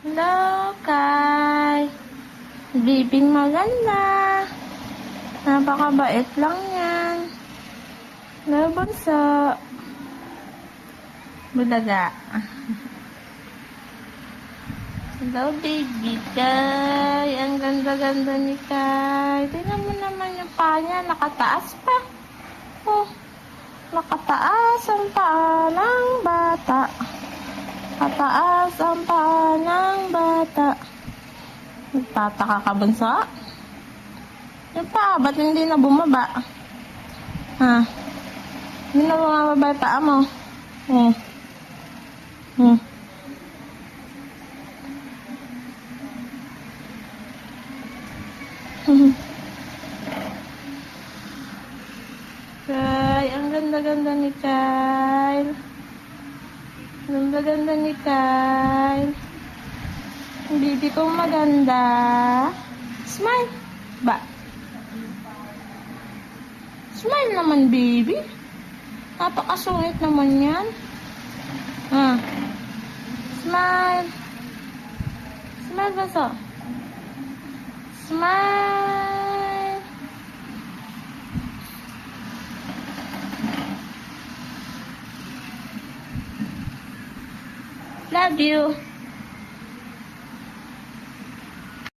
Hello, Kay. Bibing maganda. Napakabait lang yan. Hello, bunso. Bulaga. Hello, baby Kay. Ang ganda-ganda ni Kay. Tingnan mo naman yung paa niya. Nakataas pa. Oh, nakataas ang paa ng bata. Nakataas ang paa ng bata. Nagtataka ka, bunso? Yung paa, ba't hindi na bumaba? Ha? Hindi na bumaba yung paa mo? Kay, ang ganda-ganda ni Kyle. Ganda-ganda ni Kyle. Ang baby kong maganda. Smile. Ba? Smile naman, baby. Napakasungit naman yan. Smile. Smile, baso. Smile. Love you.